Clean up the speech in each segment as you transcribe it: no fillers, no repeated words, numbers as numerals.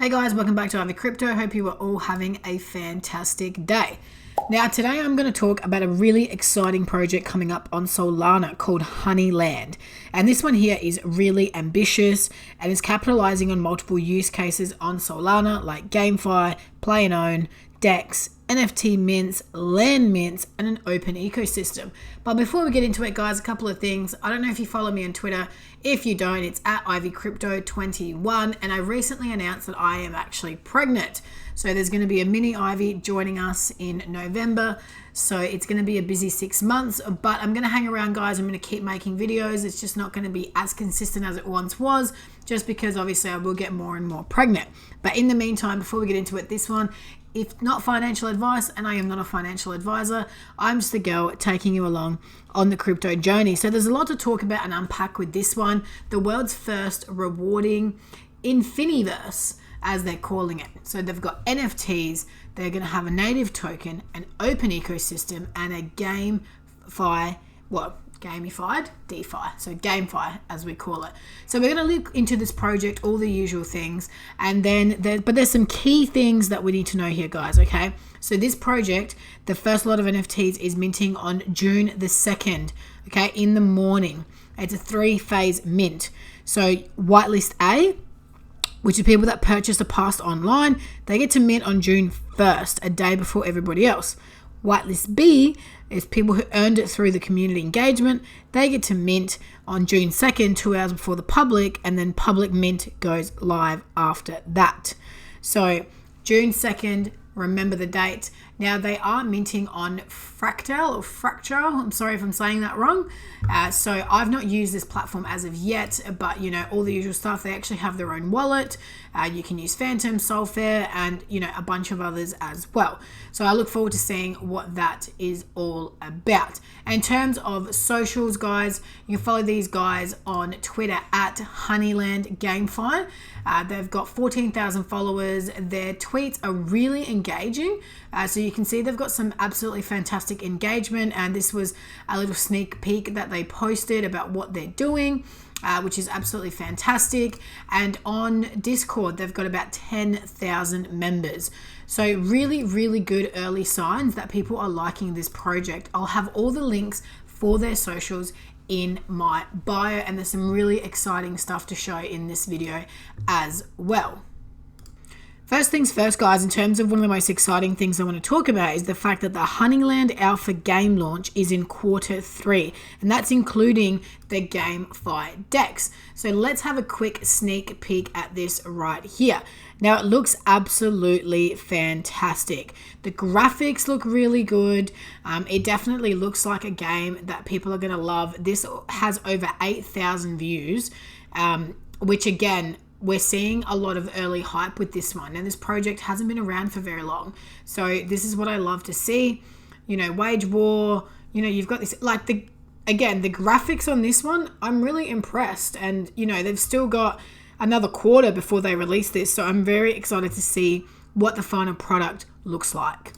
Hey guys, welcome back to Ivy Crypto. Hope you are all having a fantastic day. Now today I'm going to talk about a really exciting project coming up on Solana called Honeyland. And this one here is really ambitious and is capitalizing on multiple use cases on Solana like GameFi, Play and Own, DEX, NFT mints, land mints, and an open ecosystem. But before we get into it, guys, a couple of things. I don't know if you follow me on Twitter. If you don't, it's at IvyCrypto21, and I recently announced that I am actually pregnant. So there's going to be a mini Ivy joining us in November. So it's going to be a busy 6 months, but I'm going to hang around, guys. I'm going to keep making videos. It's just not going to be as consistent as it once was, just because obviously I will get more and more pregnant. But in the meantime, before we get into it, this one, if not financial advice, and I am not a financial advisor, I'm just a girl taking you along on the crypto journey. So there's a lot to talk about and unpack with this one. The world's first rewarding Infiniverse, as they're calling it. So they've got NFTs, they're going to have a native token, an open ecosystem, and a gamified DeFi, so GameFi as we call it. So we're going to look into this project, all the usual things, and then but there's some key things that we need to know here, guys. Okay, so this project, the first lot of NFTs is minting on June the 2nd, okay, in the morning. It's a 3-phase mint. So whitelist A, which are people that purchased a pass online, they get to mint on June 1st, a day before everybody else. Whitelist B is people who earned it through the community engagement. They get to mint on June 2nd, 2 hours before the public, and then public mint goes live after that. So June 2nd, remember the date. Now they are minting on Fractal. I'm sorry if I'm saying that wrong. So I've not used this platform as of yet, but you know, all the usual stuff. They actually have their own wallet. You can use Phantom, Solfair, and you know, a bunch of others as well. So I look forward to seeing what that is all about. In terms of socials, guys, you can follow these guys on Twitter at Honeyland GameFi. They've got 14,000 followers. Their tweets are really engaging. So you can see they've got some absolutely fantastic engagement, and this was a little sneak peek that they posted about what they're doing, which is absolutely fantastic. And on Discord, they've got about 10,000 members. So really, really good early signs that people are liking this project. I'll have all the links for their socials in my bio, and there's some really exciting stuff to show in this video as well. First things first, guys, in terms of one of the most exciting things I want to talk about is the fact that the Honeyland Alpha game launch is in Q3, and that's including the GameFi DEX. So let's have a quick sneak peek at this right here. Now it looks absolutely fantastic. The graphics look really good. It definitely looks like a game that people are going to love. This has over 8,000 views, which again, we're seeing a lot of early hype with this one, and this project hasn't been around for very long. So this is what I love to see. You know, wage war, you know, you've got this, like the graphics on this one, I'm really impressed. And, you know, they've still got another quarter before they release this. So I'm very excited to see what the final product looks like.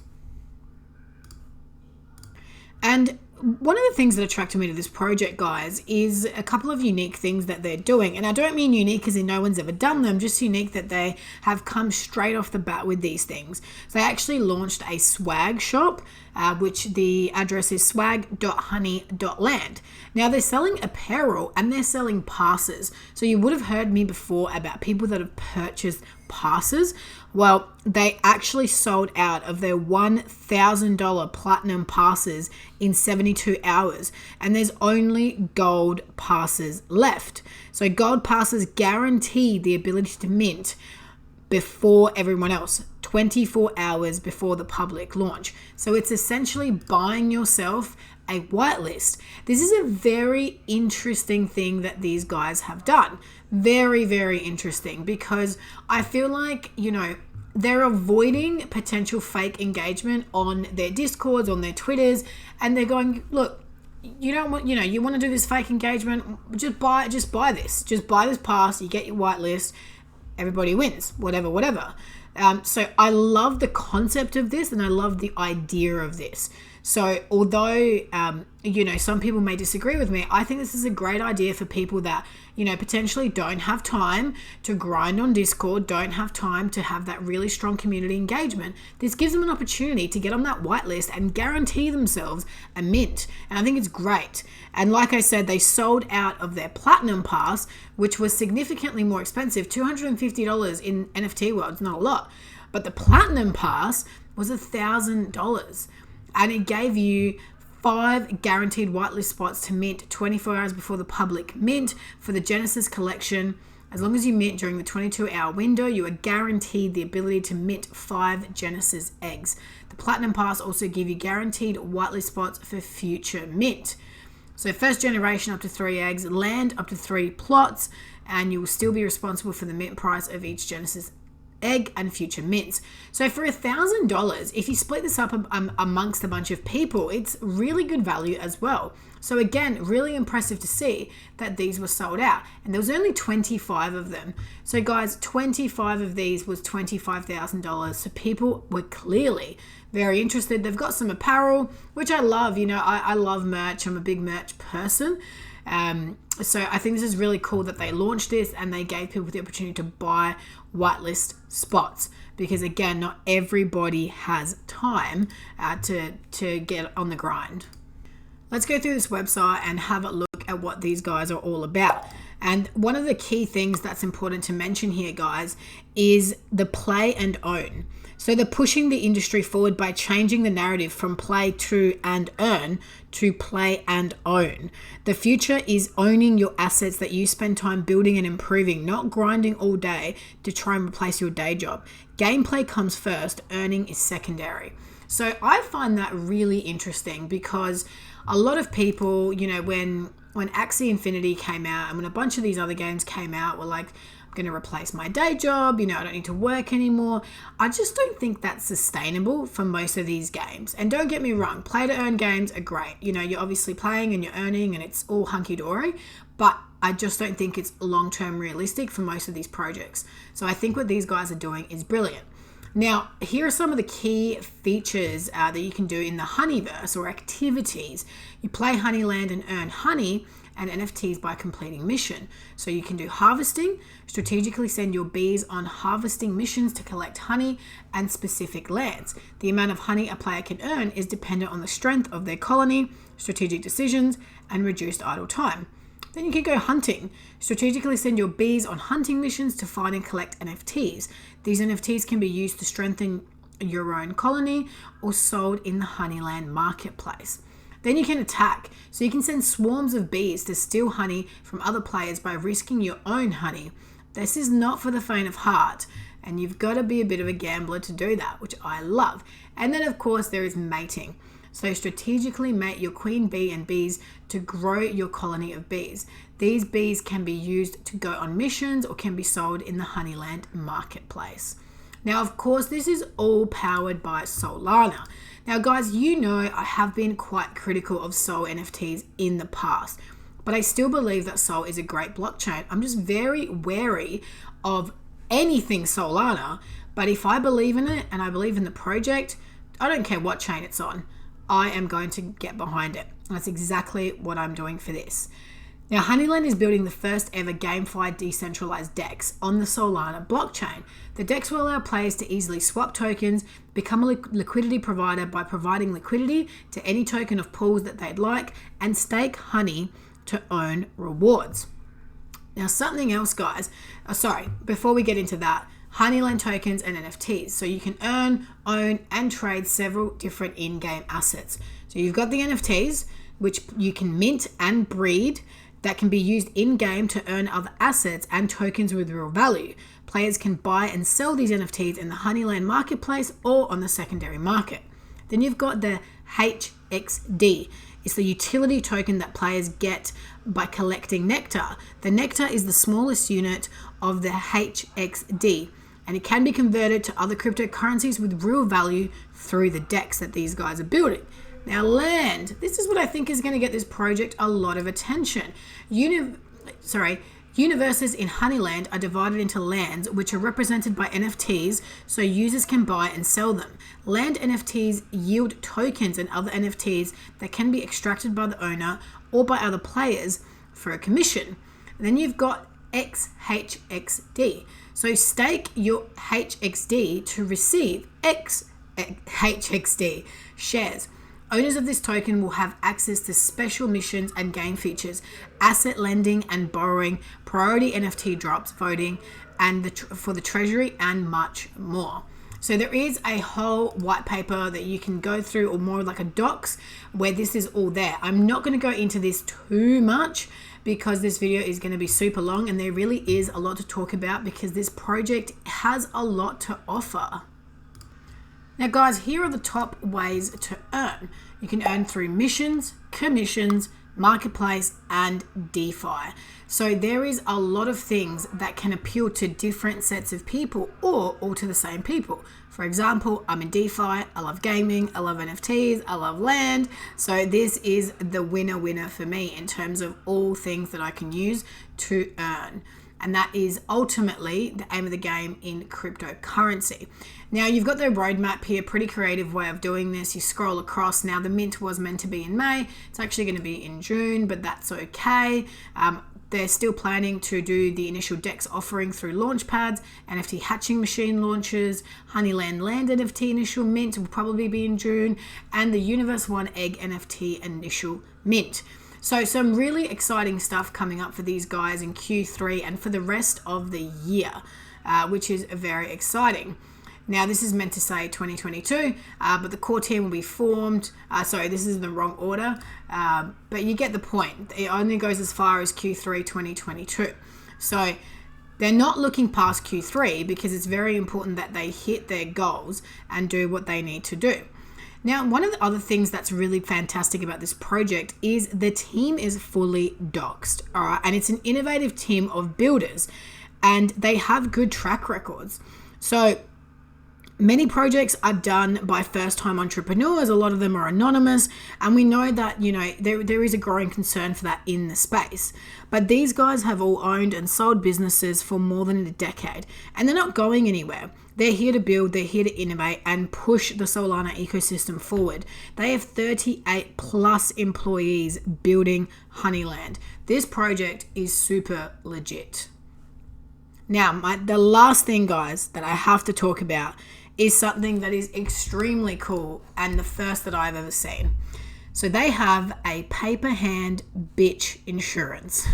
And one of the things that attracted me to this project, guys, is a couple of unique things that they're doing. And I don't mean unique as in no one's ever done them, just unique that they have come straight off the bat with these things. So they actually launched a swag shop, which the address is swag.honey.land. Now they're selling apparel and they're selling passes. So you would have heard me before about people that have purchased passes. Well, they actually sold out of their $1,000 platinum passes in 72 hours, and there's only gold passes left. So gold passes guarantee the ability to mint before everyone else, 24 hours before the public launch. So it's essentially buying yourself a whitelist. This is a very interesting thing that these guys have done. Very, very interesting, because I feel like, you know, they're avoiding potential fake engagement on their Discords, on their Twitters, and they're going, look, you don't want, you know, you want to do this fake engagement, just buy this pass, you get your whitelist, everybody wins, whatever. So I love the concept of this, and I love the idea of this. So although, some people may disagree with me, I think this is a great idea for people that, potentially don't have time to grind on Discord, don't have time to have that really strong community engagement. This gives them an opportunity to get on that whitelist and guarantee themselves a mint. And I think it's great. And like I said, they sold out of their Platinum Pass, which was significantly more expensive, $250 in NFT world. It's not a lot. But the Platinum Pass was $1,000. And it gave you 5 guaranteed whitelist spots to mint 24 hours before the public mint for the Genesis collection. As long as you mint during the 22-hour window, you are guaranteed the ability to mint 5 Genesis eggs. The Platinum Pass also give you guaranteed whitelist spots for future mint. So first generation up to 3 eggs, land up to 3 plots, and you will still be responsible for the mint price of each Genesis egg and future mints. So for $1,000, if you split this up amongst a bunch of people, it's really good value as well. So again, really impressive to see that these were sold out, and there was only 25 of them. So guys, 25 of these was $25,000. So people were clearly very interested. They've got some apparel, which I love. I love merch. I'm a big merch person. So I think this is really cool that they launched this and they gave people the opportunity to buy whitelist spots, because again, not everybody has time to get on the grind. Let's go through this website and have a look at what these guys are all about. And one of the key things that's important to mention here, guys, is the play and own. So they're pushing the industry forward by changing the narrative from play to and earn to play and own. The future is owning your assets that you spend time building and improving, not grinding all day to try and replace your day job. Gameplay comes first, earning is secondary. So I find that really interesting, because a lot of people, when Axie Infinity came out and when a bunch of these other games came out, were like, going to replace my day job, I don't need to work anymore. I just don't think that's sustainable for most of these games. And don't get me wrong, play to earn games are great. You're obviously playing and you're earning and it's all hunky-dory, but I just don't think it's long-term realistic for most of these projects. So I think what these guys are doing is brilliant. Now, here are some of the key features that you can do in the Honeyverse, or activities. You play Honeyland and earn honey and NFTs by completing mission. So you can do harvesting, strategically send your bees on harvesting missions to collect honey and specific lands. The amount of honey a player can earn is dependent on the strength of their colony, strategic decisions, and reduced idle time. Then you can go hunting. Strategically send your bees on hunting missions to find and collect NFTs. These NFTs can be used to strengthen your own colony or sold in the Honeyland marketplace. Then you can attack. So you can send swarms of bees to steal honey from other players by risking your own honey. This is not for the faint of heart, and you've got to be a bit of a gambler to do that, which I love. And then of course there is mating. So strategically mate your queen bee and bees to grow your colony of bees. These bees can be used to go on missions or can be sold in the Honeyland marketplace. Now, of course, this is all powered by Solana. Now, guys, I have been quite critical of Sol NFTs in the past, but I still believe that Sol is a great blockchain. I'm just very wary of anything Solana, but if I believe in it and I believe in the project, I don't care what chain it's on. I am going to get behind it. And that's exactly what I'm doing for this. Now, Honeyland is building the first ever gamified decentralized DEX on the Solana blockchain. The DEX will allow players to easily swap tokens, become a liquidity provider by providing liquidity to any token of pools that they'd like, and stake honey to own rewards. Now, something else, guys. Before we get into that, Honeyland tokens and NFTs. So you can earn, own, and trade several different in-game assets. So you've got the NFTs, which you can mint and breed, that can be used in-game to earn other assets and tokens with real value. Players can buy and sell these NFTs in the Honeyland marketplace or on the secondary market. Then you've got the HXD. It's the utility token that players get by collecting nectar. The nectar is the smallest unit of the HXD, and it can be converted to other cryptocurrencies with real value through the DEX that these guys are building. Now, land. This is what I think is going to get this project a lot of attention. Universes in Honeyland are divided into lands which are represented by NFTs so users can buy and sell them. Land NFTs yield tokens and other NFTs that can be extracted by the owner or by other players for a commission. And then you've got XHXD. So stake your HXD to receive XHXD shares. Owners of this token will have access to special missions and game features, asset lending and borrowing, priority NFT drops, voting, and for the treasury, and much more. So there is a whole white paper that you can go through, or more like a docs, where this is all there. I'm not going to go into this too much because this video is going to be super long, and there really is a lot to talk about because this project has a lot to offer. Now guys, here are the top ways to earn. You can earn through missions, commissions, marketplace, and DeFi. So there is a lot of things that can appeal to different sets of people or all to the same people. For example, I'm in DeFi, I love gaming, I love NFTs, I love land. So this is the winner for me in terms of all things that I can use to earn. And that is ultimately the aim of the game in cryptocurrency. Now you've got the roadmap here, pretty creative way of doing this. You scroll across. Now the mint was meant to be in May. It's actually going to be in June, but that's okay. They're still planning to do the initial DEX offering through launchpads, NFT hatching machine launches, Honeyland land NFT initial mint will probably be in June, and the Universe 1 egg NFT initial mint. So some really exciting stuff coming up for these guys in Q3 and for the rest of the year, which is very exciting. Now this is meant to say 2022, but the core team will be formed. Sorry, this is in the wrong order, but you get the point. It only goes as far as Q3 2022. So they're not looking past Q3 because it's very important that they hit their goals and do what they need to do. Now, one of the other things that's really fantastic about this project is the team is fully doxed, all right? And it's an innovative team of builders, and they have good track records. So many projects are done by first-time entrepreneurs. A lot of them are anonymous, and we know that, you know, there is a growing concern for that in the space. But these guys have all owned and sold businesses for more than a decade, and they're not going anywhere. They're here to build, they're here to innovate and push the Solana ecosystem forward. They have 38 plus employees building Honeyland. This project is super legit. Now, the last thing, guys, that I have to talk about is something that is extremely cool and the first that I've ever seen. So they have a paper hand bitch insurance.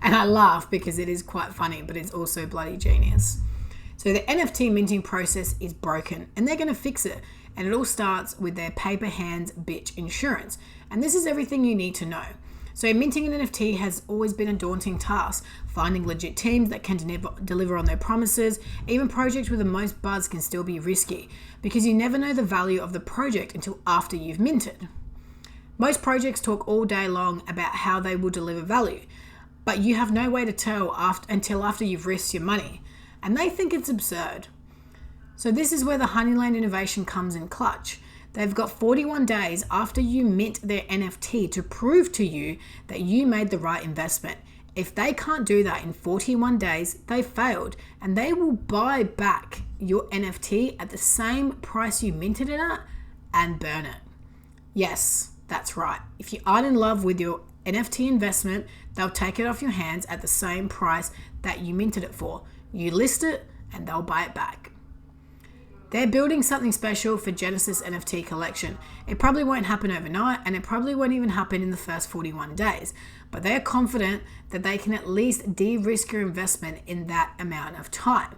And I laugh because it is quite funny, but it's also bloody genius. So the NFT minting process is broken and they're going to fix it. And it all starts with their paper hands bitch insurance. And this is everything you need to know. So minting an NFT has always been a daunting task. Finding legit teams that can deliver on their promises, even projects with the most buzz can still be risky because you never know the value of the project until after you've minted. Most projects talk all day long about how they will deliver value, but you have no way to tell until after you've risked your money. And they think it's absurd. So this is where the Honeyland innovation comes in clutch. They've got 41 days after you mint their NFT to prove to you that you made the right investment. If they can't do that in 41 days, they failed, and they will buy back your NFT at the same price you minted it at and burn it. Yes, that's right. If you aren't in love with your NFT investment, they'll take it off your hands at the same price that you minted it for. You list it and they'll buy it back. They're building something special for Genesis NFT collection. It probably won't happen overnight, and it probably won't even happen in the first 41 days, but they're confident that they can at least de-risk your investment in that amount of time.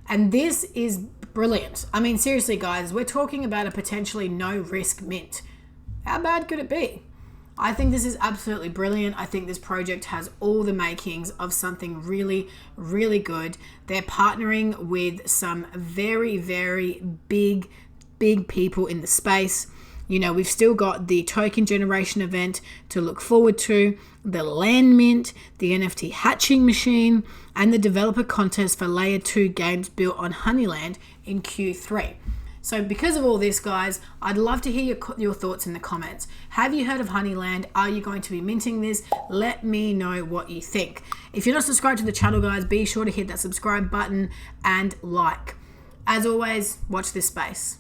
And this is brilliant. I mean, seriously guys, we're talking about a potentially no risk mint. How bad could it be? I think this is absolutely brilliant. I think this project has all the makings of something really, really good. They're partnering with some very, very big people in the space. You know, we've still got the token generation event to look forward to, the land mint, the NFT hatching machine, and the developer contest for layer 2 games built on Honeyland in Q3. So because of all this, guys, I'd love to hear your thoughts in the comments. Have you heard of Honeyland? Are you going to be minting this? Let me know what you think. If you're not subscribed to the channel, guys, be sure to hit that subscribe button and like. As always, watch this space.